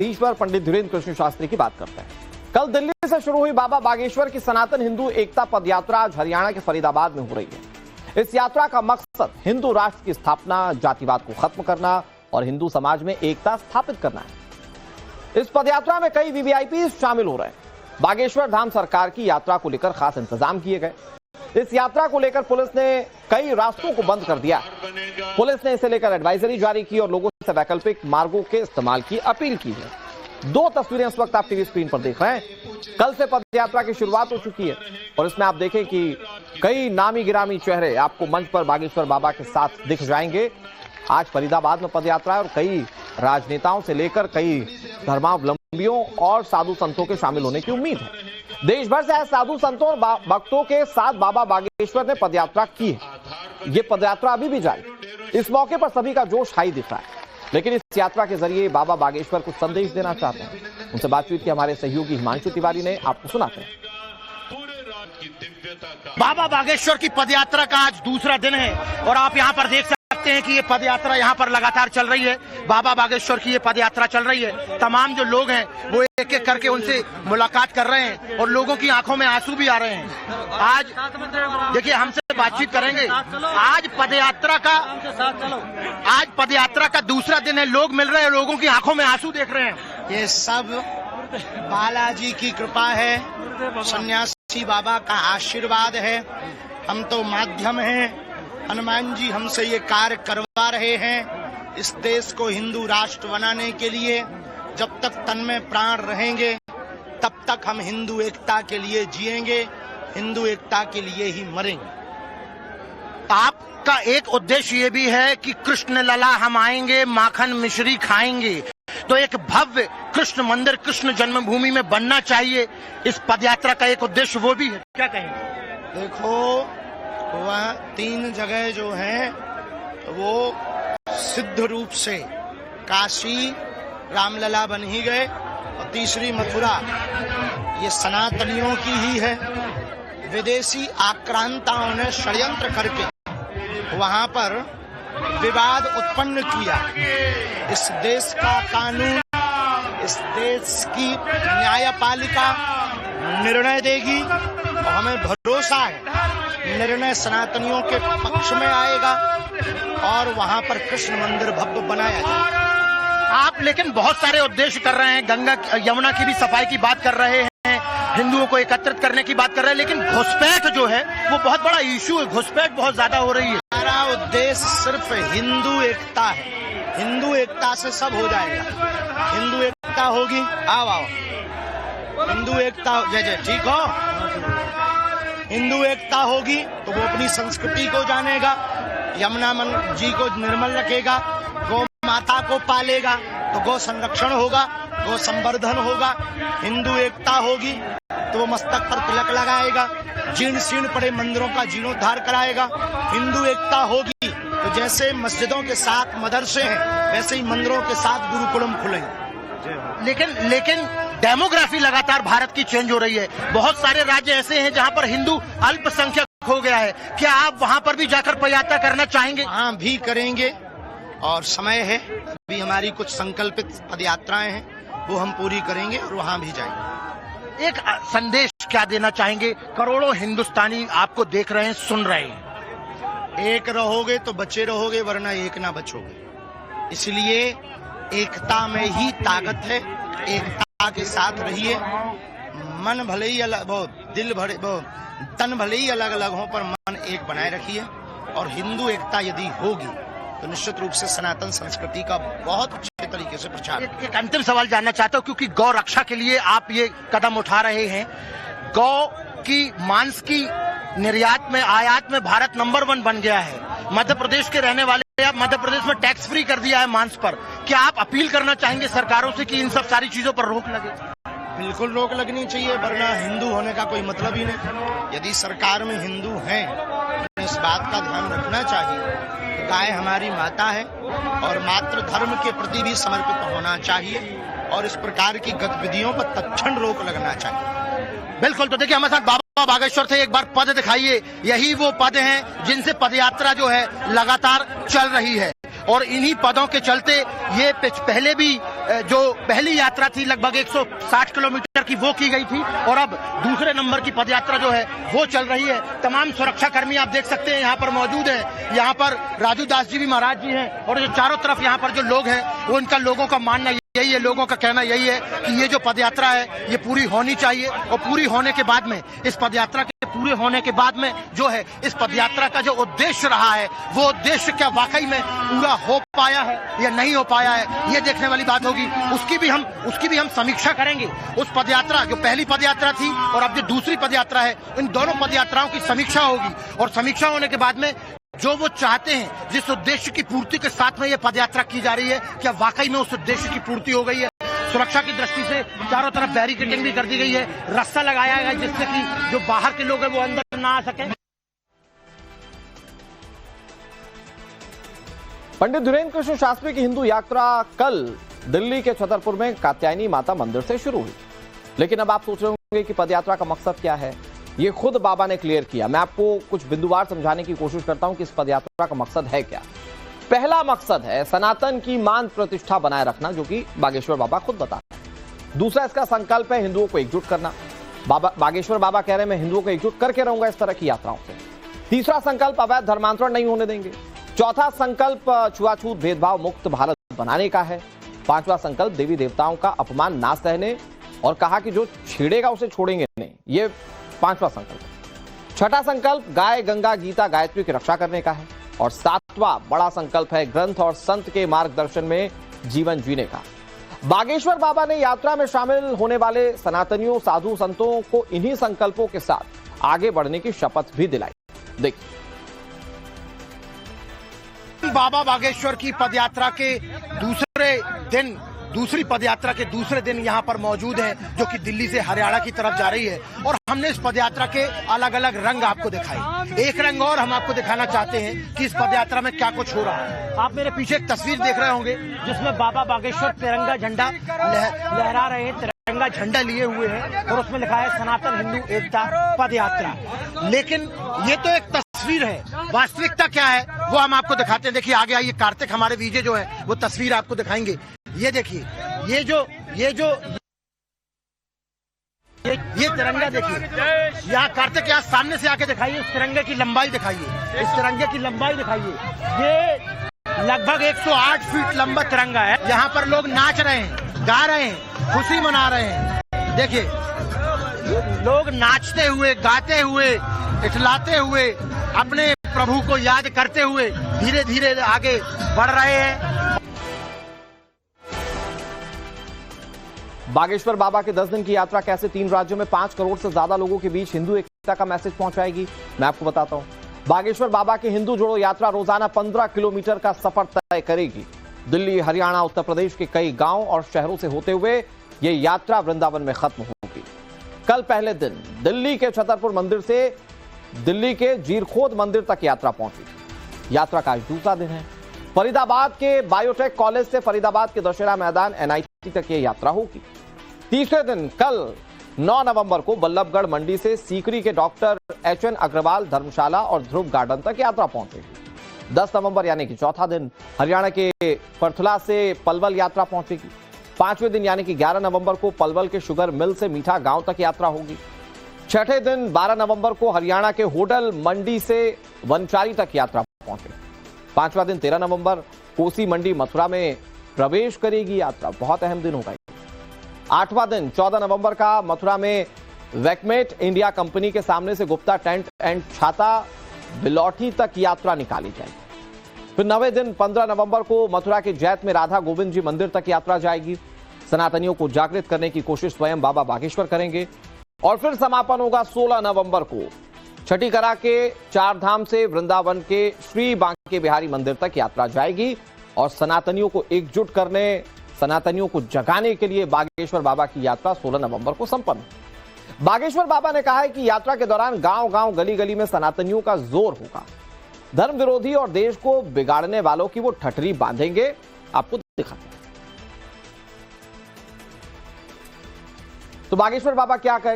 इस पर पंडित धीरेन्द्र कृष्ण शास्त्री की बात करते हैं। कल दिल्ली से शुरू हुई बाबा बागेश्वर की सनातन हिंदू एकता पदयात्रा आज हरियाणा के फरीदाबाद में हो रही है। इस यात्रा का मकसद हिंदू राष्ट्र की स्थापना, जातिवाद को खत्म करना और हिंदू समाज में एकता स्थापित करना है। इस पदयात्रा में कई वीवीआईपी शामिल हो रहे हैं। बागेश्वर धाम सरकार की यात्रा को लेकर खास इंतजाम किए गए। इस यात्रा को लेकर पुलिस ने कई रास्तों को बंद कर दिया। पुलिस ने इसे लेकर एडवाइजरी जारी की और लोगों से वैकल्पिक मार्गों के इस्तेमाल की अपील की है। दो तस्वीरें इस वक्त आप टीवी स्क्रीन पर देख रहे हैं। कल से पदयात्रा की शुरुआत हो चुकी है और इसमें आप देखें कि कई नामी गिरामी चेहरे आपको मंच पर बागेश्वर बाबा के साथ दिख जाएंगे। आज फरीदाबाद में पदयात्रा है और कई राजनेताओं से लेकर कई धर्मावलंबियों और साधु संतों के शामिल होने की उम्मीद है। देश भर से आए साधु संतों और भक्तों के साथ बाबा बागेश्वर ने पदयात्रा की है। ये पदयात्रा अभी भी जारी। इस मौके पर सभी का जोश हाई दिख रहा है, लेकिन इस यात्रा के जरिए बाबा बागेश्वर को संदेश देना चाहते हैं। उनसे बातचीत की हमारे सहयोगी हिमांशु तिवारी ने, आपको सुनाते हैं। बाबा बागेश्वर की पदयात्रा का आज दूसरा दिन है और आप यहाँ पर देख सकते हैं कि ये पदयात्रा यहाँ पर लगातार चल रही है। बाबा बागेश्वर की ये पदयात्रा चल रही है। तमाम जो लोग हैं वो एक एक करके उनसे मुलाकात कर रहे हैं और लोगों की आंखों में आंसू भी आ रहे हैं। आज देखिए, हमसे बातचीत करेंगे। आज पदयात्रा का दूसरा दिन है। लोग मिल रहे हैं, लोगों की आंखों में आंसू देख रहे हैं। ये सब बालाजी की कृपा है, सन्यासी बाबा का आशीर्वाद है। हम तो माध्यम हैं। हनुमान जी हमसे ये कार्य करवा रहे हैं। इस देश को हिंदू राष्ट्र बनाने के लिए जब तक तन में प्राण रहेंगे तब तक हम हिंदू एकता के लिए जिएंगे, हिंदू एकता के लिए ही मरेंगे। आपका एक उद्देश्य ये भी है कि कृष्ण लला हम आएंगे, माखन मिश्री खाएंगे। तो एक भव्य कृष्ण मंदिर, कृष्ण जन्मभूमि में बनना चाहिए। इस पदयात्रा का एक उद्देश्य वो भी है। क्या कहेंगे? देखो, वह 3 जगह जो हैं वो सिद्ध रूप से काशी रामलला बन ही गए और तीसरी मथुरा ये सनातनियों की ही है। विदेशी आक्रांताओं ने षड्यंत्र करके वहां पर विवाद उत्पन्न किया। इस देश का कानून, इस देश की न्यायपालिका निर्णय देगी और हमें भरोसा है निर्णय सनातनियों के पक्ष में आएगा और वहां पर कृष्ण मंदिर भव्य बनाया जाएगा। आप लेकिन बहुत सारे उद्देश्य कर रहे हैं। गंगा यमुना की भी सफाई की बात कर रहे हैं, हिंदुओं को एकत्रित करने की बात कर रहे हैं, लेकिन घुसपैठ जो है वो बहुत बड़ा इशू है। घुसपैठ बहुत ज्यादा हो रही है। हमारा उद्देश्य सिर्फ हिंदू एकता है। हिंदू एकता से सब हो जाएगा। हिंदू एकता होगी, आओ हिंदू एकता, जय जय, ठीक हो। हिंदू एकता होगी तो वो अपनी संस्कृति को जानेगा, यमुना जी को निर्मल रखेगा, गौ माता को पालेगा तो गौ संरक्षण होगा, गौ संवर्धन होगा। हिंदू एकता होगी तो वो मस्तक पर तिलक लगाएगा, जीर्ण शीर्ण पड़े मंदिरों का जीर्णोद्धार कराएगा। हिंदू एकता होगी तो जैसे मस्जिदों के साथ मदरसे हैं वैसे ही मंदिरों के साथ गुरुकुलम खुलेंगे। लेकिन डेमोग्राफी लगातार भारत की चेंज हो रही है। बहुत सारे राज्य ऐसे हैं जहां पर हिंदू अल्पसंख्यक हो गया है। क्या आप वहां पर भी जाकर पदयात्रा करना चाहेंगे? हाँ, भी करेंगे और समय है। अभी हमारी कुछ संकल्पित पदयात्राएं हैं, वो हम पूरी करेंगे और वहां भी जाएंगे। एक संदेश क्या देना चाहेंगे? करोड़ों हिंदुस्तानी आपको देख रहे हैं, सुन रहे हैं। एक रहोगे तो बचे रहोगे, वरना एक ना बचोगे। इसलिए एकता में ही ताकत है। एकता के साथ रहिए। मन भले ही अलग, तन भले ही अलग अलग हो, पर मन एक बनाए रखिए। और हिंदू एकता यदि होगी तो निश्चित रूप से सनातन संस्कृति का बहुत अच्छे तरीके से प्रचार। एक अंतिम सवाल जानना चाहता हूँ, क्योंकि गौ रक्षा के लिए आप ये कदम उठा रहे हैं। गौ की मांस की निर्यात में, आयात में भारत नंबर 1 बन गया है। मध्य प्रदेश के रहने वाले आप, मध्य प्रदेश में टैक्स फ्री कर दिया है मांस पर। क्या आप अपील करना चाहेंगे सरकारों से कि इन सब सारी चीजों पर रोक लगे? बिल्कुल रोक लगनी चाहिए, वरना हिंदू होने का कोई मतलब ही नहीं। यदि सरकार में हिंदू हैं तो इस बात का ध्यान रखना चाहिए। गाय हमारी माता है और मातृ धर्म के प्रति भी समर्पित होना चाहिए और इस प्रकार की गतिविधियों पर तत्क्षण रोक लगना चाहिए। बिल्कुल। तो देखिए, हमारे साथ बाबा बागेश्वर थे, एक बार पद दिखाइए। यही वो पद हैं जिनसे पदयात्रा जो है लगातार चल रही है और इन्हीं पदों के चलते ये पहले भी जो पहली यात्रा थी लगभग 160 किलोमीटर की वो की गई थी और अब दूसरे नंबर की पदयात्रा जो है वो चल रही है। तमाम सुरक्षा कर्मी आप देख सकते हैं यहाँ पर मौजूद हैं। यहाँ पर राजू दास जी भी महाराज जी हैं और जो चारों तरफ यहाँ पर जो लोग हैं वो इनका लोगों का मानना यही है, लोगों का कहना यही है कि ये जो पदयात्रा है ये पूरी होनी चाहिए और पूरी होने के बाद में इस पदयात्रा के पूरे होने के बाद में जो है इस पदयात्रा का जो उद्देश्य रहा है वो उद्देश्य क्या वाकई में पूरा हो पाया है या नहीं हो पाया है, ये देखने वाली बात होगी। उसकी भी हम समीक्षा करेंगे। उस पदयात्रा जो पहली पदयात्रा थी और अब जो दूसरी पदयात्रा है, इन दोनों पदयात्राओं की समीक्षा होगी और समीक्षा होने के बाद में जो वो चाहते हैं, जिस उद्देश्य की पूर्ति के साथ में ये पदयात्रा की जा रही है, क्या वाकई में उस उद्देश्य की पूर्ति हो गई है। सुरक्षा की दृष्टि से चारों तरफ बैरिकेडिंग भी कर दी गई है, रास्ता लगाया गया है जिससे कि जो बाहर के लोग हैं वो अंदर ना आ सके। पंडित धीरेन्द्र कृष्ण शास्त्री की हिंदू यात्रा कल दिल्ली के छतरपुर में कात्यायनी माता मंदिर से शुरू हुई, लेकिन अब आप सोच रहे होंगे कि पदयात्रा का मकसद क्या है। ये खुद बाबा ने क्लियर किया। मैं आपको कुछ बिंदुवार समझाने की कोशिश करता हूं कि इस पदयात्रा का मकसद है क्या। पहला मकसद है सनातन की मान प्रतिष्ठा बनाए रखना, जो कि बागेश्वर बाबा खुद बताते हैं। दूसरा इसका संकल्प है हिंदुओं को एकजुट करना। बागेश्वर बाबा कह रहे हैं मैं हिंदुओं को एकजुट करके रहूंगा इस तरह की यात्राओं से। तीसरा संकल्प अवैध धर्मांतरण नहीं होने देंगे। चौथा संकल्प छुआछूत भेदभाव मुक्त भारत बनाने का है। पांचवा संकल्प देवी देवताओं का अपमान ना सहने और कहा कि जो छेड़ेगा उसे छोड़ेंगे नहीं, ये पांचवा संकल्प। छठा संकल्प गाय गंगा गीता गायत्री की रक्षा करने का है और सातवां बड़ा संकल्प है ग्रंथ और संत के मार्गदर्शन में जीवन जीने का। बागेश्वर बाबा ने यात्रा में शामिल होने वाले सनातनियों साधु संतों को इन्हीं संकल्पों के साथ आगे बढ़ने की शपथ भी दिलाई। देखिए, बाबा बागेश्वर की पदयात्रा के दूसरी पदयात्रा के दूसरे दिन यहाँ पर मौजूद हैं, जो कि दिल्ली से हरियाणा की तरफ जा रही है और हमने इस पदयात्रा के अलग अलग रंग आपको दिखाए। एक रंग और हम आपको दिखाना चाहते हैं कि इस पदयात्रा में क्या कुछ हो रहा है। आप मेरे पीछे एक तस्वीर देख रहे होंगे जिसमें बाबा बागेश्वर तिरंगा झंडा लहरा रहे हैं, तिरंगा झंडा लिए हुए हैं और उसमें लिखा है सनातन हिंदू एकता पदयात्रा। लेकिन ये तो एक तस्वीर है, वास्तविकता क्या है वो हम आपको दिखाते हैं। देखिए आगे आइए, कार्तिक हमारे विजय जो है वो तस्वीर आपको दिखाएंगे। ये देखिए, ये तिरंगा देखिए, यहाँ कार्तिक यहाँ सामने से आके दिखाइए, इस तिरंगे की लंबाई दिखाइए, इस तिरंगे की लंबाई दिखाइए। ये लगभग 108 फीट लंबा तिरंगा है। यहाँ पर लोग नाच रहे हैं, गा रहे हैं, खुशी मना रहे हैं। देखिए लोग नाचते हुए, गाते हुए, इठलाते हुए, अपने प्रभु को याद करते हुए धीरे धीरे आगे बढ़ रहे हैं। बागेश्वर बाबा के 10 दिन की यात्रा कैसे 3 राज्यों में 5 करोड़ से ज्यादा लोगों के बीच हिंदू एकता का मैसेज पहुंचाएगी, मैं आपको बताता हूं। बागेश्वर बाबा की हिंदू जोड़ो यात्रा रोजाना 15 किलोमीटर का सफर तय करेगी। दिल्ली, हरियाणा, उत्तर प्रदेश के कई गांव और शहरों से होते हुए ये यात्रा वृंदावन में खत्म होगी। कल पहले दिन दिल्ली के छतरपुर मंदिर से दिल्ली के जीरखोद मंदिर तक यात्रा पहुंची। यात्रा का आज दूसरा दिन है। फरीदाबाद के बायोटेक कॉलेज से फरीदाबाद के दशहरा मैदान NIT तक ये यात्रा होगी। तीसरे दिन कल 9 नवंबर को बल्लभगढ़ मंडी से सीकरी के डॉक्टर HN अग्रवाल धर्मशाला और ध्रुव गार्डन तक यात्रा पहुंचेगी। 10 नवंबर यानी कि चौथा दिन हरियाणा के परथला से पलवल यात्रा पहुंचेगी। 5वें दिन यानी कि 11 नवंबर को पलवल के शुगर मिल से मीठा गांव तक यात्रा होगी। छठे दिन 12 नवंबर को हरियाणा के होडल मंडी से वनचारी तक यात्रा पहुंचेगी। 5वां दिन 13 नवंबर कोसी मंडी मथुरा में प्रवेश करेगी यात्रा। बहुत अहम दिन होगा। 8वां दिन 14 नवंबर का मथुरा में वैकमेट इंडिया कंपनी के सामने से गुप्ता टेंट एंड छाता बिलौठी तक यात्रा निकाली जाएगी। फिर 9वें दिन 15 नवंबर को मथुरा के जैत में राधा गोविंद जी मंदिर तक यात्रा जाएगी। सनातनियों को जागृत करने की कोशिश स्वयं बाबा बागेश्वर करेंगे और फिर समापन होगा 16 नवंबर को छठीकरा के चार धाम से वृंदावन के श्री बांके बिहारी मंदिर तक यात्रा जाएगी और सनातनियों को एकजुट करने, सनातनियों को जगाने के लिए बागेश्वर बाबा की यात्रा 16 नवंबर को संपन्न। बागेश्वर बाबा ने कहा है कि यात्रा के दौरान गांव-गांव, गली-गली में सनातनियों का जोर होगा। धर्म विरोधी और देश को बिगाड़ने वालों की वो ठठरी बांधेंगे। आपको दिखाते हैं तो बागेश्वर बाबा क्या कहे।